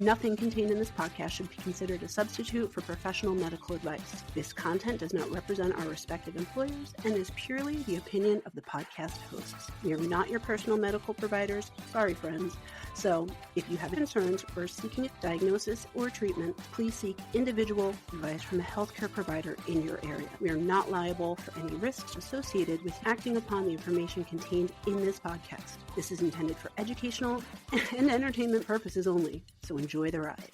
Nothing contained in this podcast should be considered a substitute for professional medical advice. This content does not represent our respective employers and is purely the opinion of the podcast hosts. We are not your personal medical providers. Sorry, friends. So, if you have concerns or are seeking a diagnosis or treatment, please seek individual advice from a healthcare provider in your area. We are not liable for any risks associated with acting upon the information contained in this podcast. This is intended for educational and entertainment purposes only, so enjoy the ride.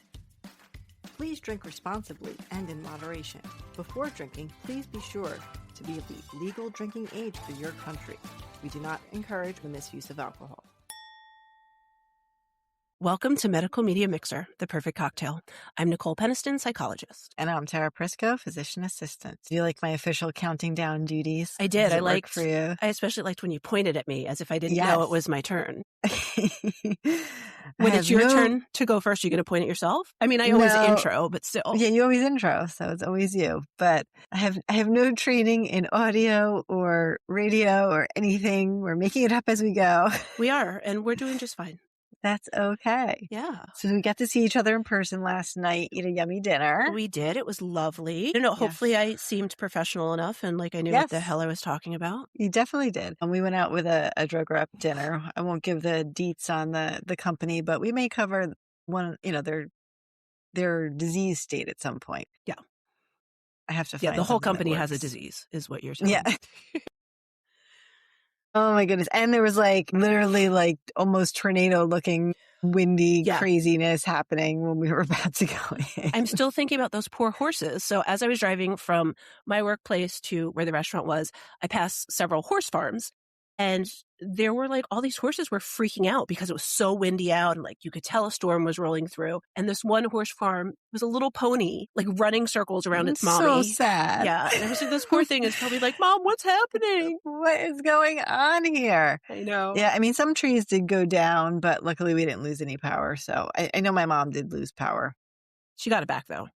Please drink responsibly and in moderation. Before drinking, please be sure to be of the legal drinking age for your country. We do not encourage the misuse of alcohol. Welcome to Medical Media Mixer, the perfect cocktail. I'm Nicole Peniston, psychologist. And I'm Tara Prisco, physician assistant. Do you like my official counting down duties? I did. I liked for you. I especially liked when you pointed at me as if I didn't know it was my turn. When it's your turn to go first, you're going to point at yourself? I mean, I always intro, but still. Yeah, you always intro, so it's always you. But I have no training in audio or radio or anything. We're making it up as we go. We are, and we're doing just fine. That's okay. Yeah. So we got to see each other in person last night, eat a yummy dinner. We did. It was lovely. Hopefully I seemed professional enough and like I knew what the hell I was talking about. You definitely did. And we went out with a drug rep dinner. I won't give the deets on the company, but we may cover their disease state at some point. Yeah. I have to find the whole company has has a disease is what you're saying. Yeah. Oh my goodness. And there was literally almost tornado looking windy craziness happening when we were about to go in. I'm still thinking about those poor horses. So as I was driving from my workplace to where the restaurant was, I passed several horse farms. And there were all these horses were freaking out because it was so windy out and you could tell a storm was rolling through. And this one horse farm was a little pony, running circles around its mommy. So sad. Yeah. And I was this poor thing is probably Mom, what's happening? What is going on here? I know. Yeah. I mean, some trees did go down, but luckily we didn't lose any power. So I know my mom did lose power. She got it back though.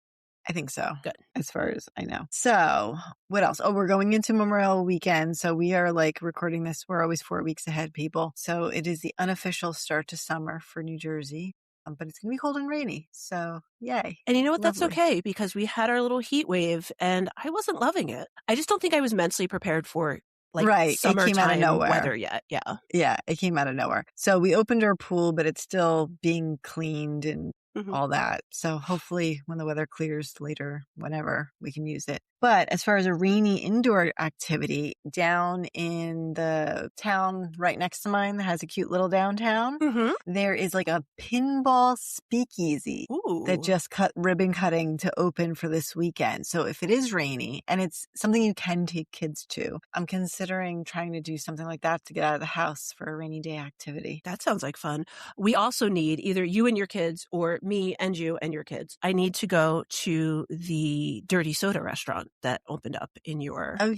I think so. Good. As far as I know. So what else? Oh, we're going into Memorial Weekend. So we are recording this. We're always 4 weeks ahead, people. So it is the unofficial start to summer for New Jersey. But it's going to be cold and rainy. So yay. And you know what? Lovely. That's okay because we had our little heat wave and I wasn't loving it. I just don't think I was mentally prepared for summertime it came out of nowhere. weather yet. Yeah. Yeah. It came out of nowhere. So we opened our pool, but it's still being cleaned and all that. So hopefully when the weather clears later, whenever, we can use it. But as far as a rainy indoor activity, down in the town right next to mine that has a cute little downtown, there is a pinball speakeasy that just cut ribbon cutting to open for this weekend. So if it is rainy and it's something you can take kids to, I'm considering trying to do something like that to get out of the house for a rainy day activity. That sounds like fun. We also need either you and your kids or me and you and your kids. I need to go to the Dirty Soda restaurant that opened up in your... Oh,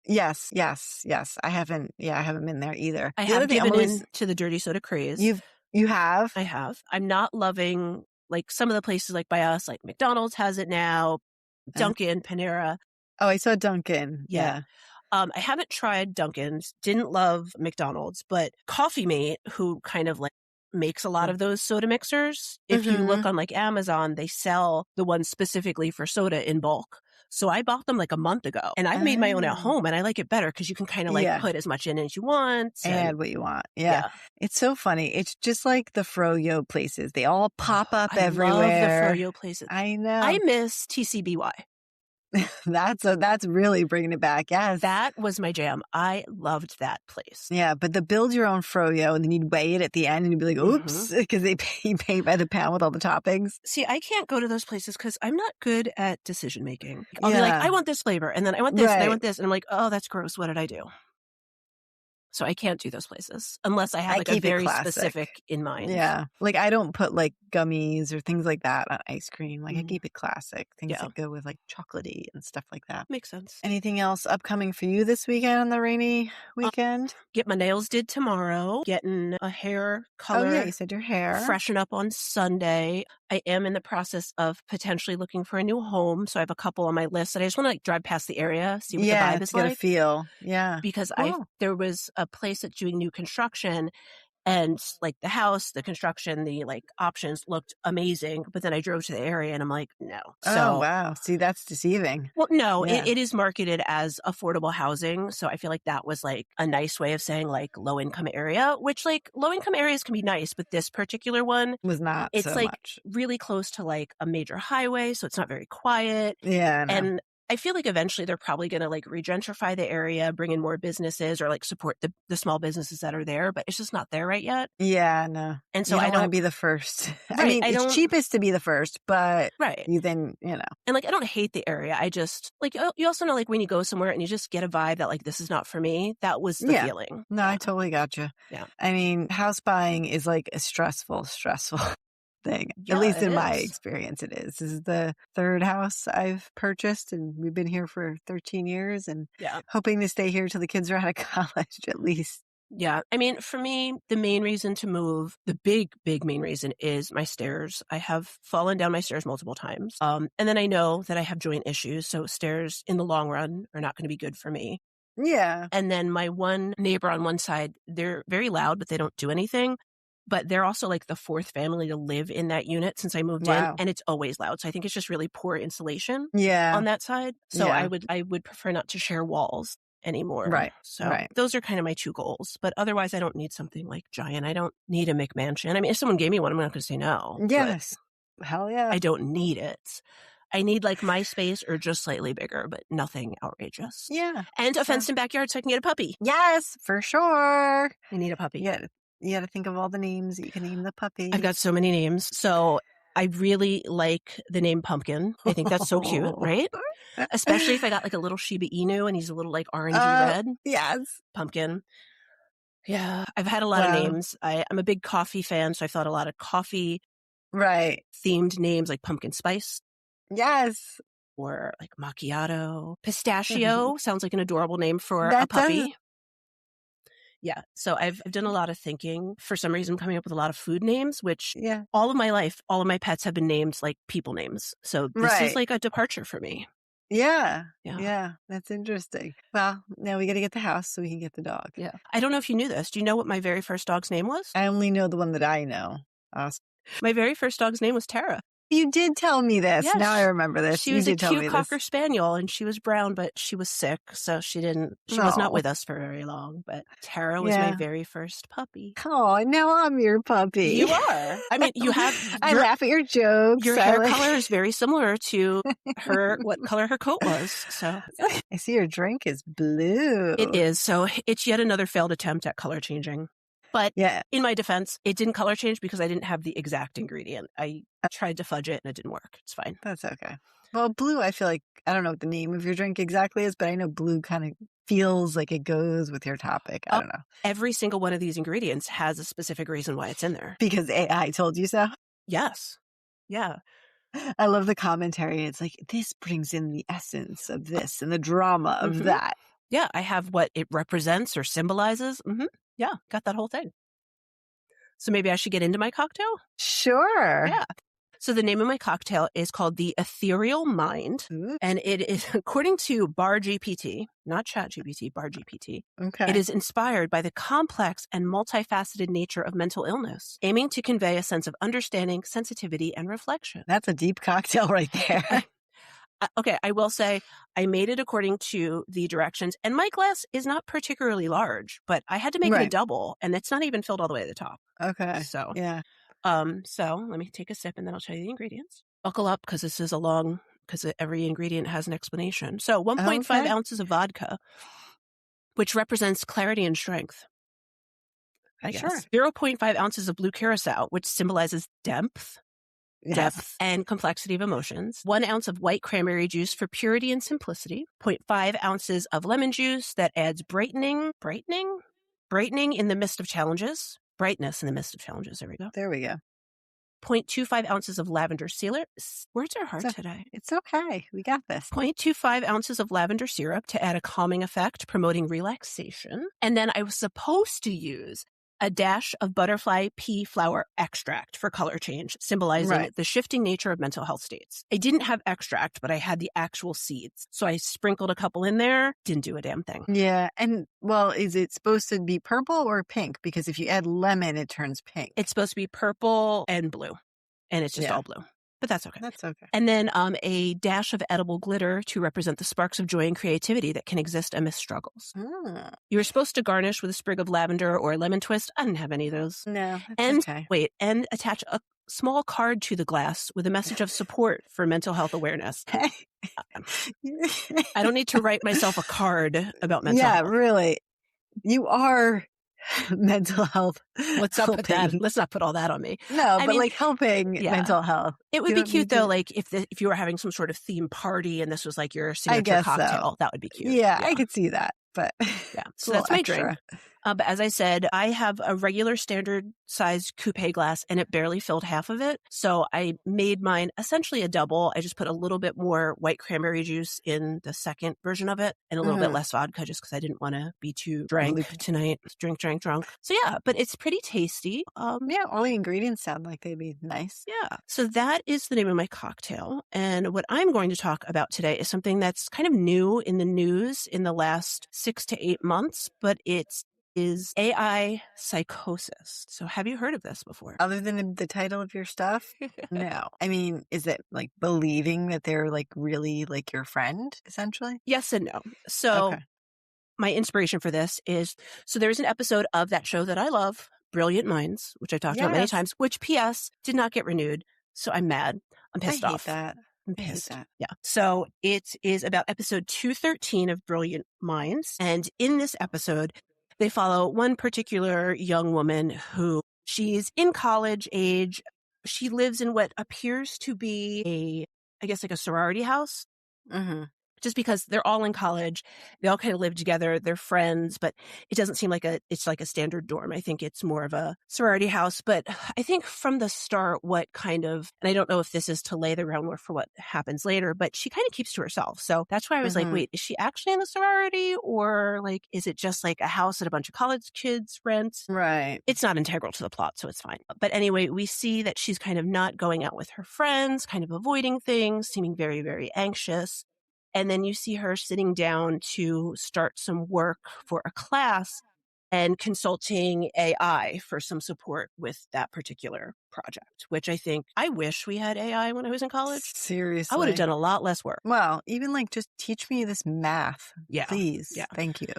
yes. I haven't been there either. I have given in to the Dirty Soda craze. You have? I have. I'm not loving some of the places by us, McDonald's has it now, Dunkin', Panera. Oh, I saw Dunkin'. Yeah. I haven't tried Dunkin's, didn't love McDonald's, but Coffee Mate, who kind of makes a lot of those soda mixers. If you look on Amazon, they sell the ones specifically for soda in bulk. So I bought them a month ago and I've made my own at home and I like it better because you can kind of put as much in as you want. Add what you want. Yeah. It's so funny. It's just like the froyo places. They all pop up everywhere. I love the froyo places. I know. I miss TCBY. That's really bringing it back. Yes. That was my jam. I loved that place. Yeah. But the build your own froyo and then you'd weigh it at the end and you'd be oops, because they pay by the pound with all the toppings. See, I can't go to those places because I'm not good at decision making. I'll be I want this flavor and then I want this and I want this. And I'm oh, that's gross. What did I do? So I can't do those places unless I have a very specific in mind. Yeah. I don't put gummies or things like that on ice cream. I keep it classic. Things that go with chocolatey and stuff like that. Makes sense. Anything else upcoming for you this weekend on the rainy weekend? Get my nails did tomorrow. Getting a hair color. Oh yeah, you said your hair. Freshen up on Sunday. I am in the process of potentially looking for a new home. So I have a couple on my list that I just want to drive past the area, see what the vibe is get a feel. Yeah. Because there was a place that's doing new construction And like the house, the construction, the like options looked amazing. But then I drove to the area and I'm like, no. Oh, wow. See, that's deceiving. Well, no, Yeah. it is marketed as affordable housing. So I feel like that was like a nice way of saying like low income area, which like low income areas can be nice. But this particular one Was not it's so like much. really close to like a major highway. So it's not very quiet. Yeah, I know. And I feel like eventually they're probably going to like regentrify the area, bring in more businesses or like support the small businesses that are there, but it's just not there right yet. Yeah, no. And so you I don't want to don't be the first. Right, I mean, I don't- it's cheapest to be the first, but right. you then, you know. And like I don't hate the area. I just like you also know like when you go somewhere and you just get a vibe that like this is not for me. That was the feeling. No, I totally got you. Yeah. I mean, house buying is like a stressful thing. Yeah, At least in my is. experience, it is. This is the third house I've purchased, and we've been here for 13 years and hoping to stay here till the kids are out of college at least. Yeah. I mean, for me, the main reason to move, the big main reason is my stairs. I have fallen down my stairs multiple times. And then I know that I have joint issues. So stairs in the long run are not going to be good for me. Yeah. And then my one neighbor on one side, they're very loud, but they don't do anything. But they're also like the fourth family to live in that unit since I moved in, and it's always loud. So I think it's just really poor insulation on that side. So I would prefer not to share walls anymore. Right. So those are kind of my two goals. But otherwise, I don't need something like giant. I don't need a McMansion. I mean, if someone gave me one, I'm not going to say no. Yes. Hell yeah. I don't need it. I need like my space or just slightly bigger, but nothing outrageous. Yeah. And a fenced-in backyard so I can get a puppy. Yes, for sure. I need a puppy. Yeah. You got to think of all the names that you can name the puppy. I've got so many names. So I really like the name Pumpkin. I think that's so cute, right? Especially if I got like a little Shiba Inu and he's a little like orangey red. Yes. Pumpkin. Yeah. I've had a lot of names. I'm a big coffee fan. So I thought a lot of coffee themed names like Pumpkin Spice. Yes. Or like macchiato. Pistachio sounds like an adorable name for a puppy. Yeah. So I've done a lot of thinking. For some reason, I'm coming up with a lot of food names, which all of my life, all of my pets have been named like people names. So this is like a departure for me. Yeah. That's interesting. Well, now we got to get the house so we can get the dog. Yeah. I don't know if you knew this. Do you know what my very first dog's name was? I only know the one that I know. My very first dog's name was Tara. You did tell me this. Yes. Now I remember this. She was a cute Cocker Spaniel and she was brown, but she was sick. So she was not with us for very long. But Tara was my very first puppy. Oh, now I'm your puppy. You are. I mean, you have. I laugh at your jokes. Your hair color is very similar to what color her coat was. So I see your drink is blue. It is. So it's yet another failed attempt at color changing. But in my defense, it didn't color change because I didn't have the exact ingredient. I tried to fudge it and it didn't work. It's fine. That's okay. Well, blue, I feel like, I don't know what the name of your drink exactly is, but I know blue kind of feels like it goes with your topic. I don't know. Every single one of these ingredients has a specific reason why it's in there. Because AI told you so? Yes. Yeah. I love the commentary. It's like, this brings in the essence of this and the drama of that. Yeah. I have what it represents or symbolizes. Yeah, got that whole thing. So maybe I should get into my cocktail? Sure. Yeah. So the name of my cocktail is called the Ethereal Mind. Ooh. And it is, according to BarGPT, not ChatGPT, BarGPT. Okay. It is inspired by the complex and multifaceted nature of mental illness, aiming to convey a sense of understanding, sensitivity, and reflection. That's a deep cocktail right there. Okay, I will say I made it according to the directions, and my glass is not particularly large, but I had to make it a double, and it's not even filled all the way to the top. Okay. So, so let me take a sip, and then I'll tell you the ingredients. Buckle up, because this is because every ingredient has an explanation. So 1.5 ounces of vodka, which represents clarity and strength. I guess. 0.5 ounces of blue curacao, which symbolizes depth and complexity of emotions. 1 ounce of white cranberry juice for purity and simplicity. 0.5 ounces of lemon juice that adds brightening in the midst of challenges. Brightness in the midst of challenges. There we go. There we go. 0.25 ounces of lavender syrup. Words are hard today. It's okay. We got this. 0.25 ounces of lavender syrup to add a calming effect, promoting relaxation. And then I was supposed to use a dash of butterfly pea flower extract for color change, symbolizing the shifting nature of mental health states. I didn't have extract, but I had the actual seeds. So I sprinkled a couple in there, didn't do a damn thing. Yeah. And well, is it supposed to be purple or pink? Because if you add lemon, it turns pink. It's supposed to be purple and blue, and it's just all blue. But that's okay. That's okay. And then a dash of edible glitter to represent the sparks of joy and creativity that can exist amidst struggles. You were supposed to garnish with a sprig of lavender or a lemon twist. I didn't have any of those. No, that's okay. And attach a small card to the glass with a message of support for mental health awareness. I don't need to write myself a card about mental health. Yeah, really. You are mental health. Let's not put that. Let's not put all that on me. No, but like helping mental health. It would be cute though, like if you were having some sort of theme party and this was like your signature cocktail, that would be cute. Yeah, I could see that. But yeah, so that's my drink. But as I said, I have a regular standard size coupe glass and it barely filled half of it. So I made mine essentially a double. I just put a little bit more white cranberry juice in the second version of it and a little bit less vodka just because I didn't want to be too drunk tonight. Drunk. So yeah, but it's pretty tasty. Yeah, all the ingredients sound like they'd be nice. Yeah. So that is the name of my cocktail. And what I'm going to talk about today is something that's kind of new in the news in the last 6 to 8 months, but it's AI psychosis. So have you heard of this before? Other than the title of your stuff? No. I mean, is it like believing that they're like really like your friend, essentially? Yes and no. So my inspiration for this is, so there's an episode of that show that I love, Brilliant Minds, which I've talked about many times, which P.S. did not get renewed. So I'm mad. I'm pissed off. I'm pissed. Yeah. So it is about episode 213 of Brilliant Minds. And in this episode, they follow one particular young woman who she's in college age. She lives in what appears to be like a sorority house. Just because they're all in college, they all kind of live together, they're friends, but it doesn't seem like it's like a standard dorm. I think it's more of a sorority house. But I think from the start, and I don't know if this is to lay the groundwork for what happens later, but she kind of keeps to herself. So that's why I was like, wait, is she actually in the sorority? Or like, is it just like a house that a bunch of college kids rent? Right. It's not integral to the plot, so it's fine. But anyway, we see that she's kind of not going out with her friends, kind of avoiding things, seeming very, very anxious. And then you see her sitting down to start some work for a class and consulting AI for some support with that particular project, which I wish we had AI when I was in college. Seriously. I would have done a lot less work. Well, even like just teach me this math, please. Yeah. Thank you.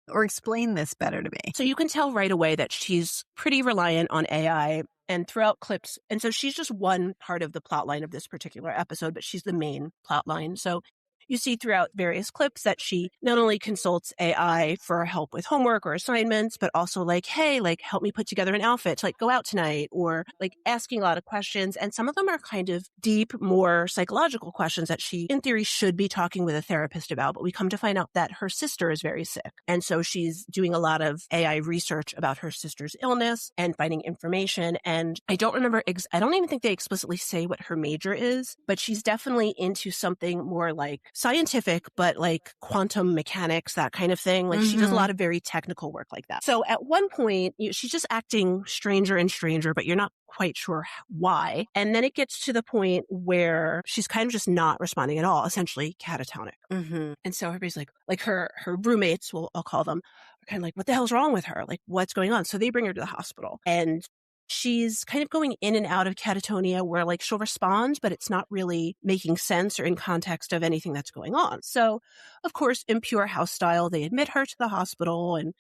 Or explain this better to me. So you can tell right away that she's pretty reliant on AI and throughout clips. And so she's just one part of the plot line of this particular episode, but she's the main plot line. So you see throughout various clips that she not only consults AI for help with homework or assignments, but also like, hey, like help me put together an outfit to like go out tonight, or like asking a lot of questions. And some of them are kind of deep, more psychological questions that she in theory should be talking with a therapist about. But we come to find out that her sister is very sick. And so she's doing a lot of AI research about her sister's illness and finding information. And I don't remember, I don't even think they explicitly say what her major is, but she's definitely into something more like scientific, but like quantum mechanics, that kind of thing. Like she does a lot of very technical work like that. So at one point, she's just acting stranger and stranger, but you're not quite sure why. And then it gets to the point where she's kind of just not responding at all, essentially catatonic. And so everybody's like her roommates, I'll call them, are kind of like, what the hell's wrong with her? Like, what's going on? So they bring her to the hospital, and she's kind of going in and out of catatonia where like she'll respond, but it's not really making sense or in context of anything that's going on. So of course, in pure house style, they admit her to the hospital and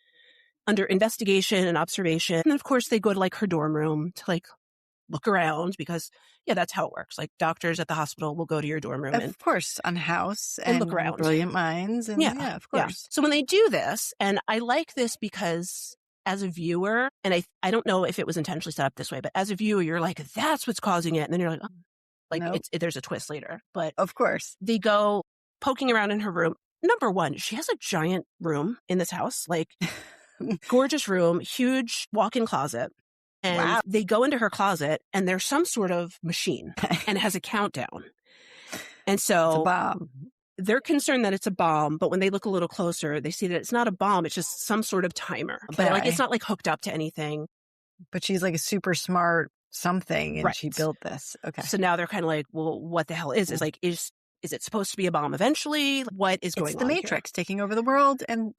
under investigation and observation. And of course they go to like her dorm room to like look around because that's how it works. Like doctors at the hospital will go to your dorm room. Of course, on House and look around. Brilliant Minds. And of course. Yeah. So when they do this, and I like this because as a viewer, and I don't know if it was intentionally set up this way, but as a viewer, you're like, that's what's causing it. And then you're like, nope. There's a twist later. But of course, they go poking around in her room. Number one, she has a giant room in this house, like gorgeous room, huge walk-in closet. And they go into her closet and there's some sort of machine and it has a countdown. And so it's a bomb. they're concerned that it's a bomb, but when they look a little closer, they see that it's not a bomb. It's just some sort of timer. Okay. But like, it's not like hooked up to anything. But she's like a super smart something and Right. she built this. Okay. So now they're kind of like, well, what the hell is like, is it supposed to be a bomb eventually? What is going on? It's the Matrix taking over the world and,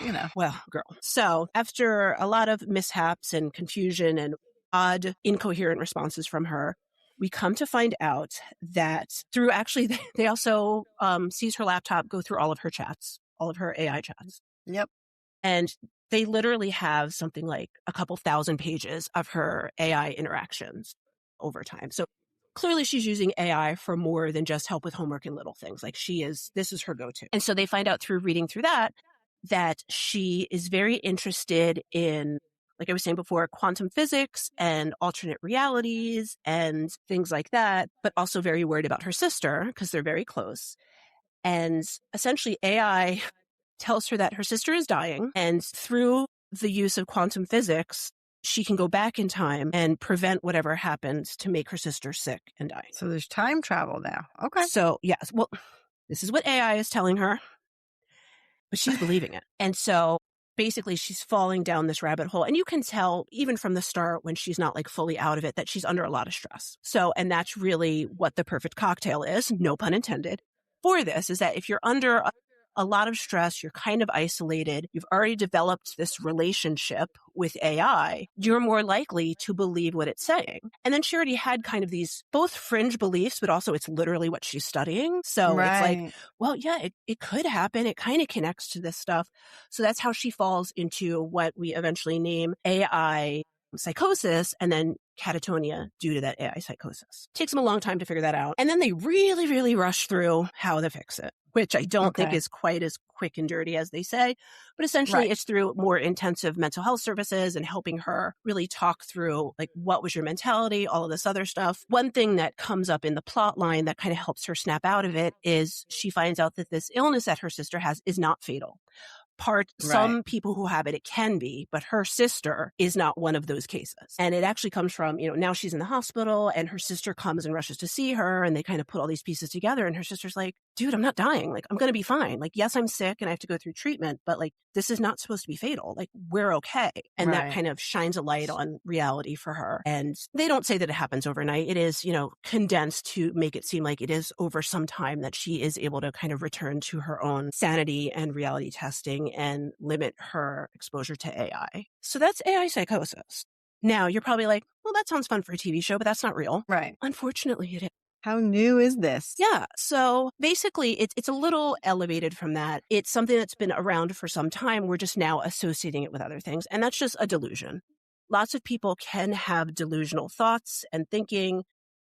you know. Well, girl. So after a lot of mishaps and confusion and odd, incoherent responses from her, we come to find out that through actually, they also sees her laptop, go through all of her chats, all of her AI chats. Yep. And they literally have something like a couple thousand pages of her AI interactions over time. So clearly she's using AI for more than just help with homework and little things. Like this is her go-to. And so they find out through reading through that she is very interested in, like I was saying before, quantum physics and alternate realities and things like that, but also very worried about her sister because they're very close. And essentially AI tells her that her sister is dying, and through the use of quantum physics, she can go back in time and prevent whatever happens to make her sister sick and die. So there's time travel now. Okay. So yes, well, this is what AI is telling her, but she's believing it. And so basically she's falling down this rabbit hole. And you can tell even from the start when she's not like fully out of it that she's under a lot of stress. So, and that's really what the perfect cocktail is, no pun intended, for this, is that if you're under a lot of stress, you're kind of isolated, you've already developed this relationship with AI, you're more likely to believe what it's saying. And then she already had kind of these both fringe beliefs, but also it's literally what she's studying. So It's like, well, yeah, it could happen. It kind of connects to this stuff. So that's how she falls into what we eventually name AI psychosis, and then catatonia due to that AI psychosis. Takes them a long time to figure that out. And then they really, really rush through how to fix it, which I don't think is quite as quick and dirty as they say. But essentially it's through more intensive mental health services and helping her really talk through like, what was your mentality, all of this other stuff. One thing that comes up in the plot line that kind of helps her snap out of it is she finds out that this illness that her sister has is not fatal. Some people who have it can be, but her sister is not one of those cases. And it actually comes from, now she's in the hospital and her sister comes and rushes to see her, and they kind of put all these pieces together. And her sister's like, dude, I'm not dying. Like, I'm going to be fine. Like, yes, I'm sick and I have to go through treatment, but like, this is not supposed to be fatal. Like, we're okay. And that kind of shines a light on reality for her. And they don't say that it happens overnight. It is, condensed to make it seem like it is over some time that she is able to kind of return to her own sanity and reality testing and limit her exposure to AI. So that's AI psychosis. Now, you're probably like, well, that sounds fun for a TV show, but that's not real. Right. Unfortunately, it is. How new is this? Yeah. So basically, it's a little elevated from that. It's something that's been around for some time. We're just now associating it with other things. And that's just a delusion. Lots of people can have delusional thoughts and thinking,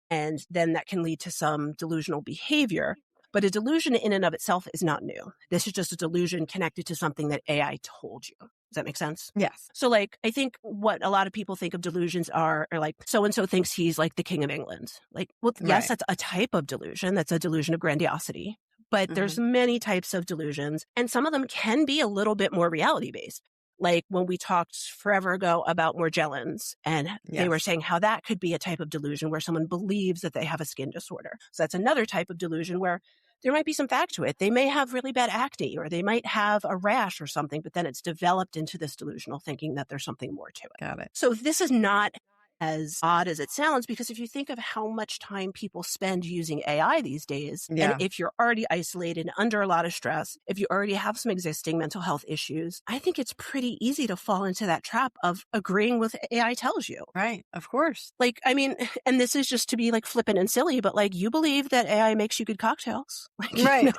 and then that can lead to some delusional behavior. But a delusion in and of itself is not new. This is just a delusion connected to something that AI told you. Does that make sense? Yes. So like, I think what a lot of people think of delusions are like, so-and-so thinks he's like the king of England. Like, well, yes, that's a type of delusion. That's a delusion of grandiosity. But there's many types of delusions, and some of them can be a little bit more reality-based. Like when we talked forever ago about Morgellons, and they were saying how that could be a type of delusion where someone believes that they have a skin disorder. So that's another type of delusion where there might be some fact to it. They may have really bad acne, or they might have a rash or something, but then it's developed into this delusional thinking that there's something more to it. Got it. So this is not as odd as it sounds, because if you think of how much time people spend using AI these days, and if you're already isolated, under a lot of stress, if you already have some existing mental health issues, I think it's pretty easy to fall into that trap of agreeing with AI tells you. Right. Of course. Like, I mean, and this is just to be like flippant and silly, but like, you believe that AI makes you good cocktails. Like, right.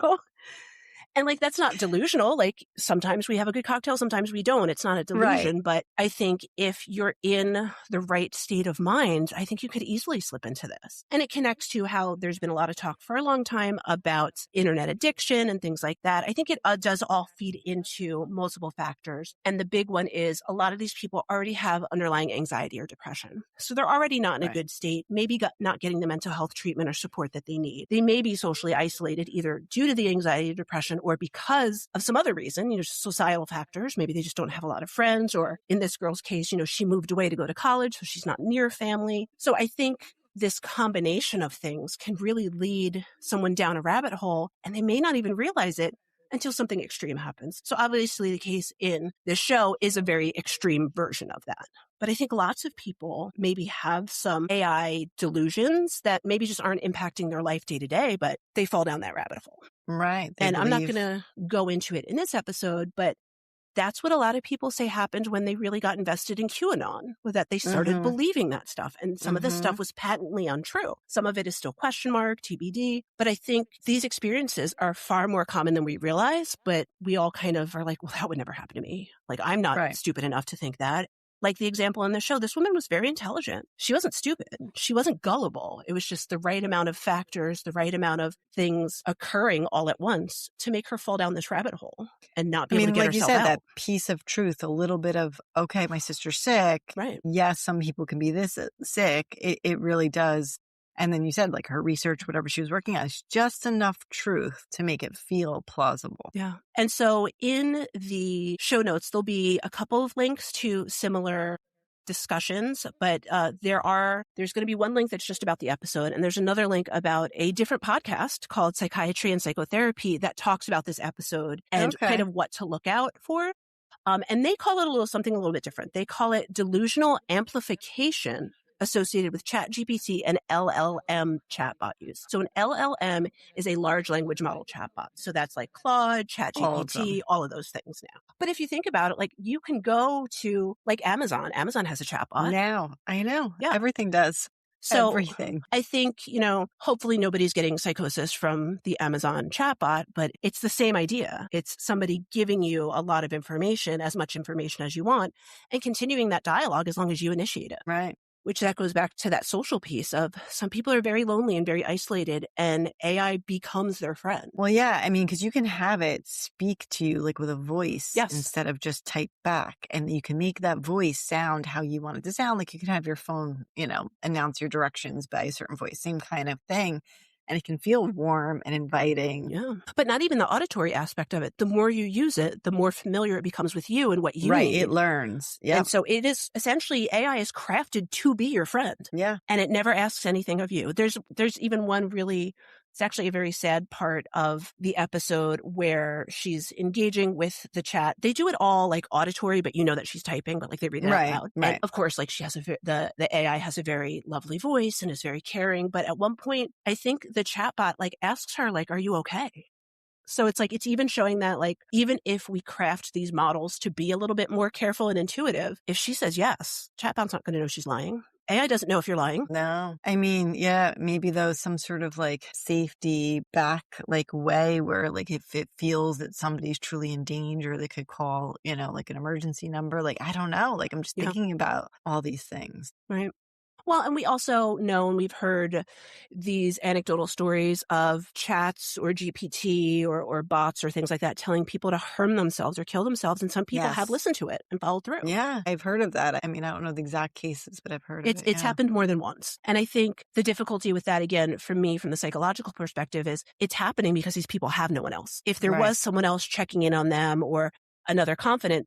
And like, that's not delusional. Like, sometimes we have a good cocktail, sometimes we don't. It's not a delusion. But I think if you're in the right state of mind, I think you could easily slip into this. And it connects to how there's been a lot of talk for a long time about internet addiction and things like that. I think it does all feed into multiple factors. And the big one is a lot of these people already have underlying anxiety or depression. So they're already not in a good state, maybe not getting the mental health treatment or support that they need. They may be socially isolated either due to the anxiety or depression, or because of some other reason, societal factors. Maybe they just don't have a lot of friends, or in this girl's case, she moved away to go to college, so she's not near family. So I think this combination of things can really lead someone down a rabbit hole, and they may not even realize it until something extreme happens. So obviously the case in this show is a very extreme version of that. But I think lots of people maybe have some AI delusions that maybe just aren't impacting their life day to day, but they fall down that rabbit hole. Right. And I'm not going to go into it in this episode, but that's what a lot of people say happened when they really got invested in QAnon, was that they started believing that stuff. And some of this stuff was patently untrue. Some of it is still question mark, TBD. But I think these experiences are far more common than we realize. But we all kind of are like, well, that would never happen to me. Like, I'm not stupid enough to think that. Like the example in the show, this woman was very intelligent. She wasn't stupid. She wasn't gullible. It was just the right amount of factors, the right amount of things occurring all at once to make her fall down this rabbit hole and not be able to get herself out. Like you said, that piece of truth, a little bit of, okay, my sister's sick. Right. Yes, some people can be this sick. It really does. And then you said, like, her research, whatever she was working on, is just enough truth to make it feel plausible. Yeah. And so in the show notes, there'll be a couple of links to similar discussions, but there's going to be one link that's just about the episode, and there's another link about a different podcast called Psychiatry and Psychotherapy that talks about this episode and kind of what to look out for. And they call it something a little bit different. They call it delusional amplification associated with ChatGPT and LLM chatbot use. So an LLM is a large language model chatbot. So that's like Claude, ChatGPT, all of those things now. But if you think about it, like you can go to like Amazon. Amazon has a chatbot. Now, I know. Yeah. Everything does. So everything. I think, hopefully nobody's getting psychosis from the Amazon chatbot, but it's the same idea. It's somebody giving you a lot of information, as much information as you want, and continuing that dialogue as long as you initiate it. Right. Which that goes back to that social piece of some people are very lonely and very isolated, and AI becomes their friend. Well, yeah. I mean, because you can have it speak to you like with a voice instead of just type back. And you can make that voice sound how you want it to sound. Like you can have your phone, announce your directions by a certain voice, same kind of thing. And it can feel warm and inviting. Yeah. But not even the auditory aspect of it. The more you use it, the more familiar it becomes with you and what you need. It learns. Yeah. And so it is essentially, AI is crafted to be your friend. Yeah. And it never asks anything of you. There's even one really, it's actually a very sad part of the episode where she's engaging with the chat. They do it all like auditory, but you know that she's typing, but like they read it out loud. Right. And of course, like she has the AI has a very lovely voice and is very caring. But at one point, I think the chatbot like asks her, like, are you okay? So it's like, it's even showing that like, even if we craft these models to be a little bit more careful and intuitive, if she says yes, chatbot's not going to know she's lying. AI doesn't know if you're lying. No. I mean, yeah, maybe though some sort of like safety back like way where like if it feels that somebody's truly in danger, they could call, like an emergency number. Like, I don't know. Like I'm just thinking about all these things. Right. Well, and we also know, and we've heard these anecdotal stories of chats or GPT or bots or things like that telling people to harm themselves or kill themselves. And some people have listened to it and followed through. Yeah, I've heard of that. I mean, I don't know the exact cases, but I've heard of it. It's happened more than once. And I think the difficulty with that, again, for me, from the psychological perspective, is it's happening because these people have no one else. If there was someone else checking in on them or another confidant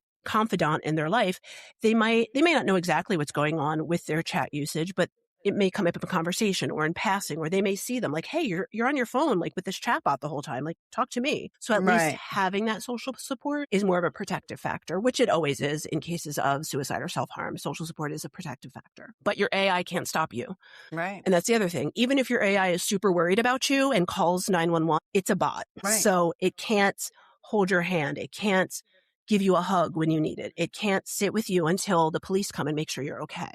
in their life, they may not know exactly what's going on with their chat usage, but it may come up in a conversation or in passing, or they may see them like, hey, you're on your phone, like with this chatbot the whole time, like talk to me. So at least having that social support is more of a protective factor, which it always is in cases of suicide or self-harm. Social support is a protective factor, but your AI can't stop you. Right. And that's the other thing. Even if your AI is super worried about you and calls 911, it's a bot. Right. So it can't hold your hand. It can't give you a hug when you need it. It can't sit with you until the police come and make sure you're okay.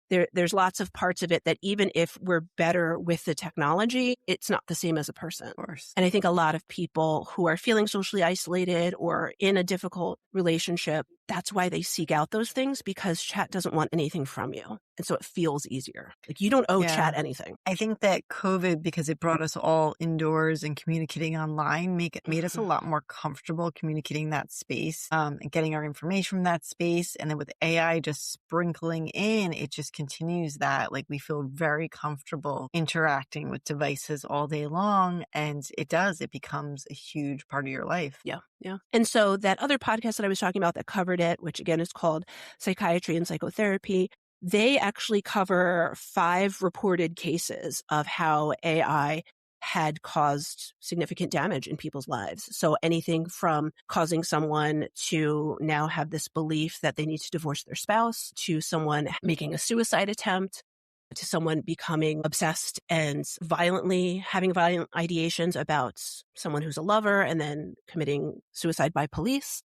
There's lots of parts of it that even if we're better with the technology, it's not the same as a person. Of course. And I think a lot of people who are feeling socially isolated or in a difficult relationship, that's why they seek out those things, because chat doesn't want anything from you. And so it feels easier. Like you don't owe chat anything. I think that COVID, because it brought us all indoors and communicating online, made us a lot more comfortable communicating that space and getting our information from that space. And then with AI just sprinkling in, it just continues that. Like we feel very comfortable interacting with devices all day long. And it becomes a huge part of your life. Yeah. Yeah. And so that other podcast that I was talking about that covered it, which again is called Psychiatry and Psychotherapy, They actually cover 5 reported cases of how AI had caused significant damage in people's lives. So anything from causing someone to now have this belief that they need to divorce their spouse, to someone making a suicide attempt, to someone becoming obsessed and having violent ideations about someone who's a lover and then committing suicide by police.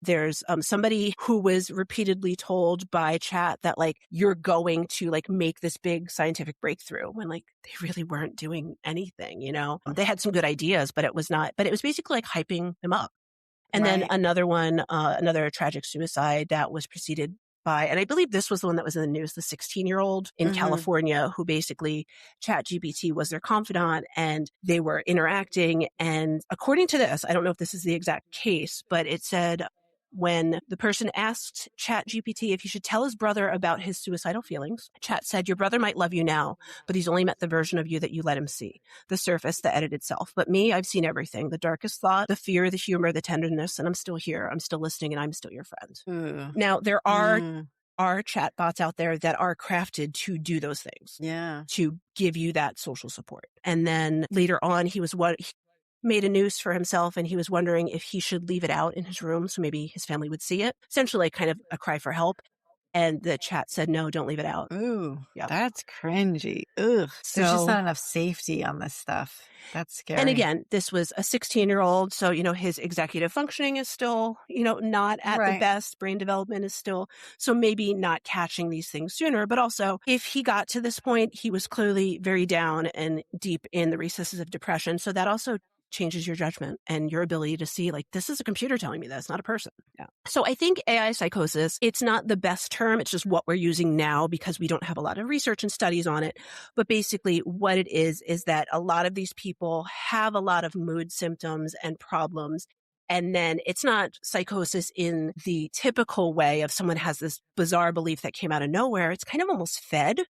There's somebody who was repeatedly told by chat that like, you're going to like make this big scientific breakthrough when like they really weren't doing anything, They had some good ideas, but it was basically like hyping them up. And then another one, another tragic suicide that was preceded by, and I believe this was the one that was in the news, the 16-year-old in California who basically ChatGPT was their confidant and they were interacting. And according to this, I don't know if this is the exact case, but it said when the person asked ChatGPT if he should tell his brother about his suicidal feelings, Chat said, your brother might love you now, but he's only met the version of you that you let him see, the surface, the edited self. But me, I've seen everything, the darkest thought, the fear, the humor, the tenderness, and I'm still here. I'm still listening and I'm still your friend. Now, there are chatbots out there that are crafted to do those things. Yeah. To give you that social support. And then later on, he made a noose for himself and he was wondering if he should leave it out in his room so maybe his family would see it. Essentially kind of a cry for help. And the chat said, no, don't leave it out. Ooh, that's cringy. Ugh. So, there's just not enough safety on this stuff. That's scary. And again, this was a 16-year-old. So, his executive functioning is still, not at the best. Brain development is still, so maybe not catching these things sooner. But also, if he got to this point, he was clearly very down and deep in the recesses of depression. So that also changes your judgment and your ability to see like, this is a computer telling me this, not a person. Yeah. So I think AI psychosis, it's not the best term. It's just what we're using now because we don't have a lot of research and studies on it. But basically what it is that a lot of these people have a lot of mood symptoms and problems. And then it's not psychosis in the typical way of someone has this bizarre belief that came out of nowhere. It's kind of almost fed.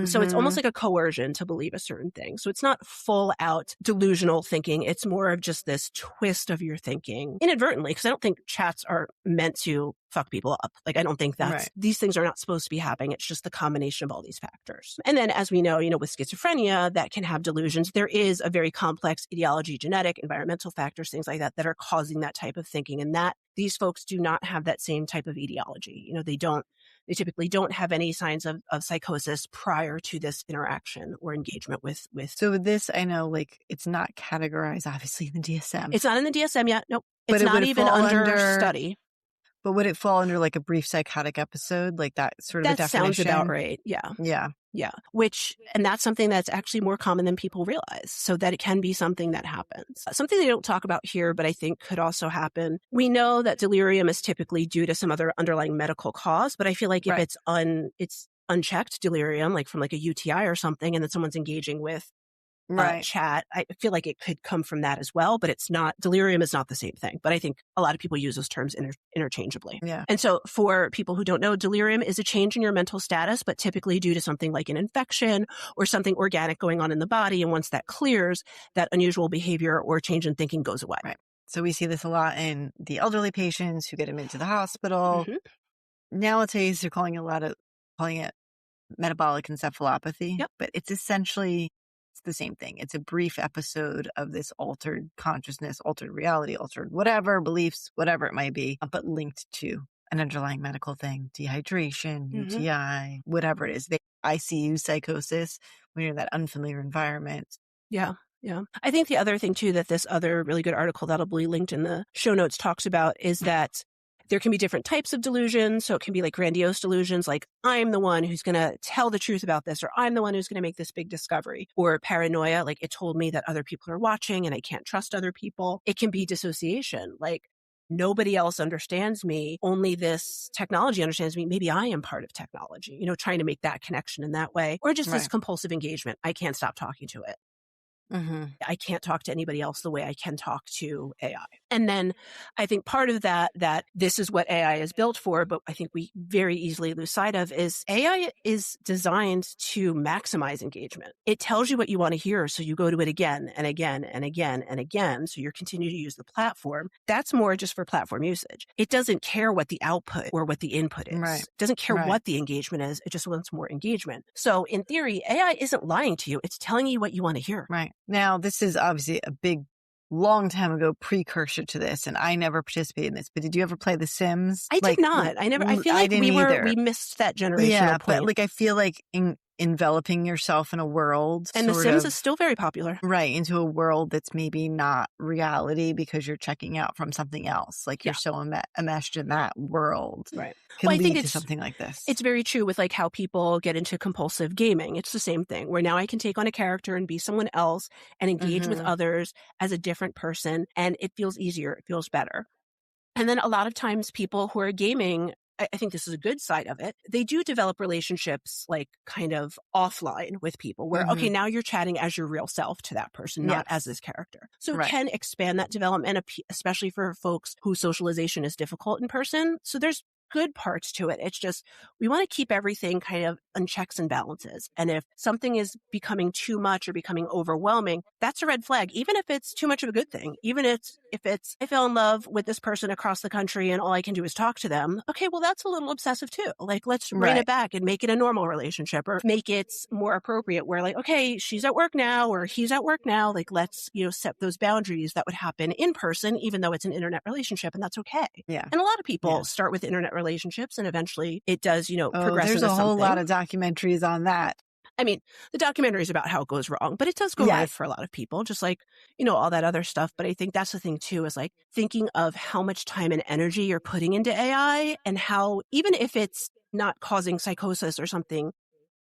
So it's almost like a coercion to believe a certain thing. So it's not full out delusional thinking. It's more of just this twist of your thinking inadvertently, because I don't think chats are meant to fuck people up. Like, I don't think these things are not supposed to be happening. It's just the combination of all these factors. And then as we know, with schizophrenia that can have delusions, there is a very complex etiology, genetic, environmental factors, things like that are causing that type of thinking. And that these folks do not have that same type of etiology. They typically don't have any signs of psychosis prior to this interaction or engagement with. So with this, I know like it's not categorized obviously in the DSM. It's not in the DSM yet. Nope. It's not even under study. But would it fall under like a brief psychotic episode? Like that sort of a definition? That sounds about right. Yeah. Yeah. Yeah. And that's something that's actually more common than people realize. So that it can be something that happens. Something they don't talk about here, but I think could also happen. We know that delirium is typically due to some other underlying medical cause, but I feel like if it's unchecked delirium, like from like a UTI or something, and then someone's engaging with chat, I feel like it could come from that as well, but it's not, delirium is not the same thing. But I think a lot of people use those terms interchangeably. Yeah. And so for people who don't know, delirium is a change in your mental status, but typically due to something like an infection or something organic going on in the body. And once that clears, that unusual behavior or change in thinking goes away. Right. So we see this a lot in the elderly patients who get admitted to the hospital. Nowadays, they're calling it metabolic encephalopathy, but it's essentially the same thing. It's a brief episode of this altered consciousness, altered reality, altered whatever beliefs, whatever it might be, but linked to an underlying medical thing, dehydration, UTI, whatever it is. ICU psychosis when you're in that unfamiliar environment. Yeah. Yeah. I think the other thing too, that this other really good article that'll be linked in the show notes talks about is that there can be different types of delusions. So it can be like grandiose delusions, like I'm the one who's going to tell the truth about this, or I'm the one who's going to make this big discovery, or paranoia, like it told me that other people are watching and I can't trust other people. It can be dissociation, like nobody else understands me. Only this technology understands me. Maybe I am part of technology, trying to make that connection in that way, or just this compulsive engagement. I can't stop talking to it. I can't talk to anybody else the way I can talk to AI. And then I think part of that this is what AI is built for, but I think we very easily lose sight of is AI is designed to maximize engagement. It tells you what you want to hear, so you go to it again and again and again and again, so you continue to use the platform. That's more just for platform usage. It doesn't care what the output or what the input is. Right. It doesn't care what the engagement is. It just wants more engagement. So in theory, AI isn't lying to you. It's telling you what you want to hear. Right. Now, this is obviously a big, long time ago precursor to this, and I never participated in this. But did you ever play The Sims? I did not. I feel like we missed that generational point. But I feel like enveloping yourself in a world, and The Sims is still very popular, right? Into a world that's maybe not reality because you're checking out from something else. Like you're so enmeshed in that world, right? Can lead to something like this. It's very true with like how people get into compulsive gaming. It's the same thing where now I can take on a character and be someone else and engage with others as a different person, and it feels easier. It feels better. And then a lot of times people who are gaming, I think this is a good side of it. They do develop relationships like kind of offline with people where, okay, now you're chatting as your real self to that person, not as this character. So it can expand that development, especially for folks whose socialization is difficult in person. So there's good parts to it. It's just, we want to keep everything kind of on checks and balances. And if something is becoming too much or becoming overwhelming, that's a red flag. Even if it's too much of a good thing, even if it's, I fell in love with this person across the country and all I can do is talk to them. Okay, well, that's a little obsessive too. Like, let's rein it back and make it a normal relationship or make it more appropriate where like, okay, she's at work now or he's at work now. Like, let's, set those boundaries that would happen in person, even though it's an internet relationship, and that's okay. Yeah. And a lot of people start with internet relationships and eventually it does, progress there's into a whole something. lot of documentaries on that. I mean, the documentary is about how it goes wrong, but it does go right for a lot of people, just like, all that other stuff. But I think that's the thing too, is like thinking of how much time and energy you're putting into AI and how, even if it's not causing psychosis or something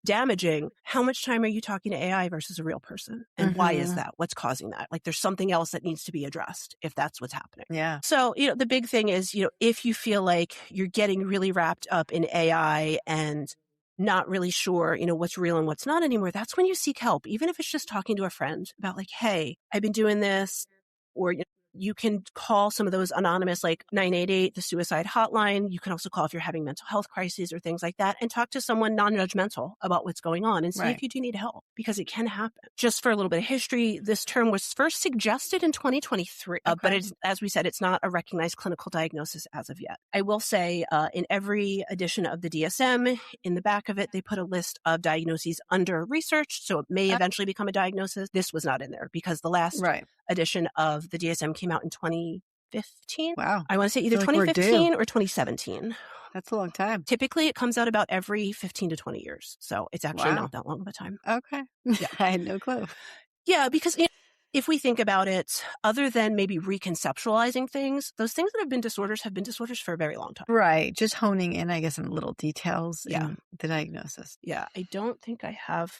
damaging, how much time are you talking to AI versus a real person? And why is that? What's causing that? Like there's something else that needs to be addressed if that's what's happening. Yeah. So, the big thing is, if you feel like you're getting really wrapped up in AI and not really sure, what's real and what's not anymore, that's when you seek help, even if it's just talking to a friend about like, hey, I've been doing this, or you can call some of those anonymous, like 988, the suicide hotline. You can also call if you're having mental health crises or things like that and talk to someone non-judgmental about what's going on and see if you do need help, because it can happen. Just for a little bit of history, this term was first suggested in 2023, but as we said, it's not a recognized clinical diagnosis as of yet. I will say in every edition of the DSM, in the back of it, they put a list of diagnoses under research. So it may eventually become a diagnosis. This was not in there because the last edition of the DSM came out in 2015. Wow. I want to say either 2015 or 2017. That's a long time. Typically, it comes out about every 15 to 20 years. So it's actually not that long of a time. Okay. Yeah. I had no clue. Yeah, because if we think about it, other than maybe reconceptualizing things, those things that have been disorders for a very long time. Right. Just honing in, I guess, on little details in the diagnosis. Yeah. I don't think I have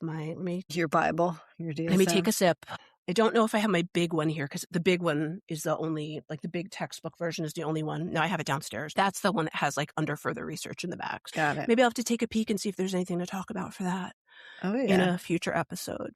your Bible, your DSM. Let me take a sip. I don't know if I have my big one here because the big one is the only, like the big textbook version is the only one. No, I have it downstairs. That's the one that has like under further research in the back. Got it. Maybe I'll have to take a peek and see if there's anything to talk about for that in a future episode.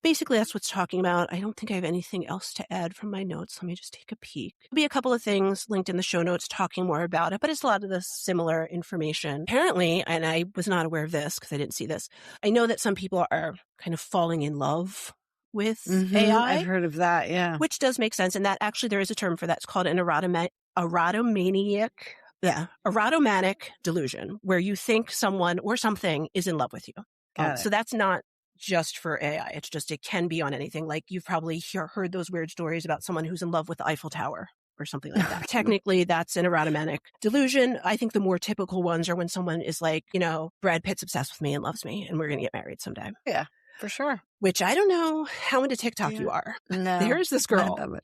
Basically that's what's talking about. I don't think I have anything else to add from my notes. Let me just take a peek. There'll be a couple of things linked in the show notes talking more about it, but it's a lot of the similar information. Apparently, and I was not aware of this because I didn't see this, I know that some people are kind of falling in love with AI. I've heard of that, yeah. Which does make sense. And that actually, there is a term for that. It's called an erotomaniac delusion, where you think someone or something is in love with you. So that's not just for AI. It's just, it can be on anything. Like you've probably heard those weird stories about someone who's in love with the Eiffel Tower or something like that. Technically, that's an erotomanic delusion. I think the more typical ones are when someone is like, Brad Pitt's obsessed with me and loves me and we're going to get married someday. Yeah. For sure. Which I don't know how into TikTok you are. No. There's this girl.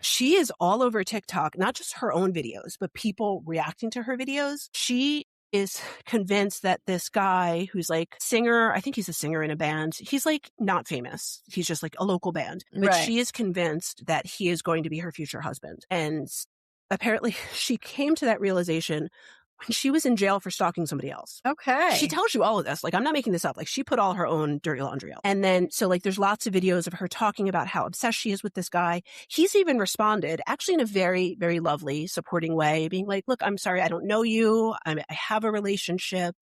She is all over TikTok, not just her own videos, but people reacting to her videos. She is convinced that this guy who's like singer, I think he's a singer in a band. He's like not famous. He's just like a local band. But she is convinced that he is going to be her future husband. And apparently she came to that realization when she was in jail for stalking somebody else. Okay. She tells you all of this. Like, I'm not making this up. Like, she put all her own dirty laundry out. And then, so like, there's lots of videos of her talking about how obsessed she is with this guy. He's even responded, actually in a very, very lovely, supporting way, being like, look, I'm sorry, I don't know you. I have a relationship.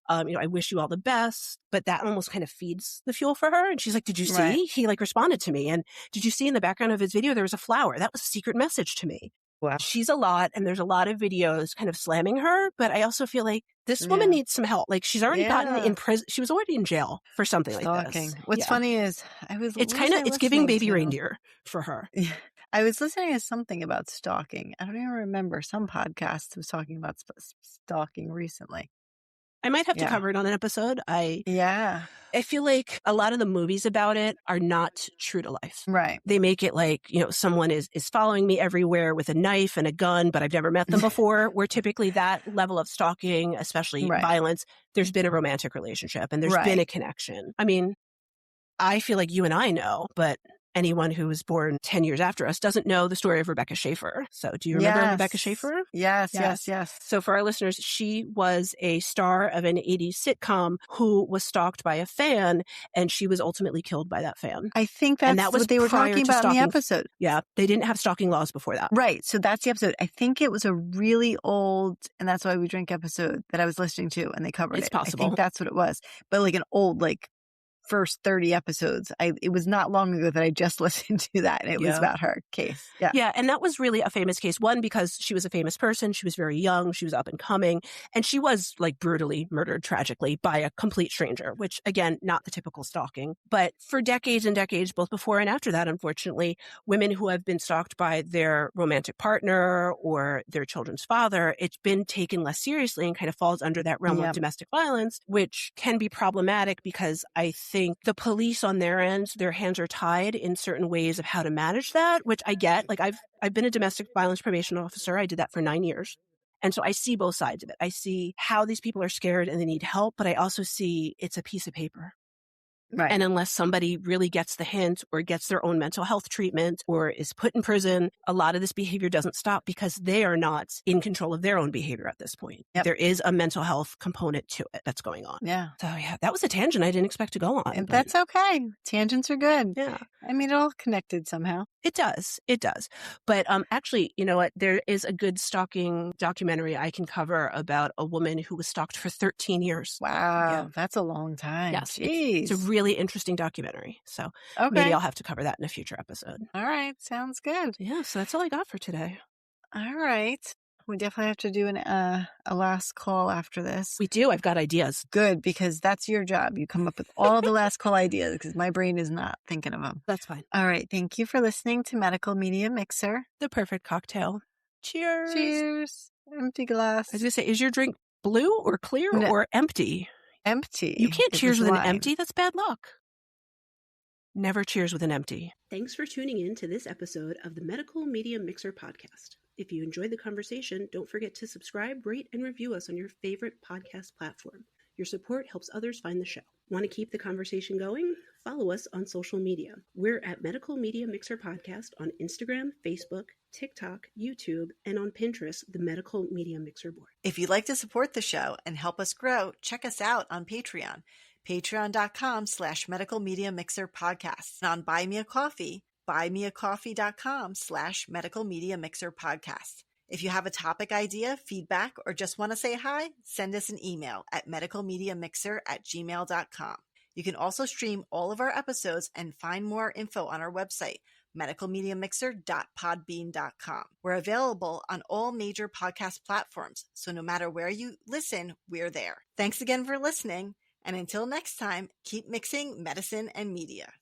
I wish you all the best, but that almost kind of feeds the fuel for her. And she's like, did you see? Right. He like responded to me. And did you see in the background of his video, there was a flower? That was a secret message to me. Wow. She's a lot, and there's a lot of videos kind of slamming her, but I also feel like this woman needs some help. Like, she's already gotten in prison. She was already in jail for something like this. What's funny is it's giving baby reindeer for her. Yeah. I was listening to something about stalking. I don't even remember. Some podcast was talking about stalking recently. I might have to cover it on an episode. I feel like a lot of the movies about it are not true to life. Right. They make it like, someone is following me everywhere with a knife and a gun, but I've never met them before. Where typically that level of stalking, especially violence, there's been a romantic relationship and there's been a connection. I mean, I feel like you and I know, but anyone who was born 10 years after us doesn't know the story of Rebecca Schaeffer. So do you remember Rebecca Schaeffer? Yes. So for our listeners, she was a star of an 80s sitcom who was stalked by a fan, and she was ultimately killed by that fan. I think that was what they were talking about in the episode. Yeah. They didn't have stalking laws before that. Right. So that's the episode. I think it was a really old, and that's why we drink episode that I was listening to, and they covered it. It's possible. I think that's what it was. But like an old, first 30 episodes. It was not long ago that I just listened to that, and it was about her case. Yeah. And that was really a famous case. One, because she was a famous person. She was very young. She was up and coming. And she was brutally murdered tragically by a complete stranger, which again, not the typical stalking. But for decades and decades, both before and after that, unfortunately, women who have been stalked by their romantic partner or their children's father, it's been taken less seriously and kind of falls under that realm of domestic violence, which can be problematic because I think the police on their end, their hands are tied in certain ways of how to manage that, which I get. Like, I've been a domestic violence probation officer. I did that for 9 years. And so I see both sides of it. I see how these people are scared and they need help, but I also see it's a piece of paper. Right. And unless somebody really gets the hint or gets their own mental health treatment or is put in prison, a lot of this behavior doesn't stop because they are not in control of their own behavior at this point. Yep. There is a mental health component to it that's going on. Yeah. So that was a tangent I didn't expect to go on. And that's okay. Tangents are good. Yeah. I mean, it all connected somehow. It does. It does. But actually, you know what? There is a good stalking documentary I can cover about a woman who was stalked for 13 years. Wow. That's a long time. Yes. Jeez. It's a really interesting documentary. So maybe I'll have to cover that in a future episode. All right. Sounds good. Yeah. So that's all I got for today. All right. We definitely have to do a last call after this. We do. I've got ideas. Good, because that's your job. You come up with all the last call ideas because my brain is not thinking of them. That's fine. All right. Thank you for listening to Medical Media Mixer. The perfect cocktail. Cheers. Cheers. Empty glass. I was going to say, is your drink blue or clear or empty? Empty. You can't cheers with an empty. That's bad luck. Never cheers with an empty. Thanks for tuning in to this episode of the Medical Media Mixer podcast. If you enjoyed the conversation, don't forget to subscribe, rate, and review us on your favorite podcast platform. Your support helps others find the show. Want to keep the conversation going? Follow us on social media. We're at Medical Media Mixer Podcast on Instagram, Facebook, TikTok, YouTube, and on Pinterest, the Medical Media Mixer board. If you'd like to support the show and help us grow, check us out on Patreon. Patreon.com/Medical Media Mixer Podcast. And on Buy Me a Coffee, buymeacoffee.com/Medical Media Mixer Podcast. If you have a topic idea, feedback, or just want to say hi, send us an email at medicalmediamixer@gmail.com. You can also stream all of our episodes and find more info on our website, medicalmediamixer.podbean.com. We're available on all major podcast platforms, so no matter where you listen, we're there. Thanks again for listening. And until next time, keep mixing medicine and media.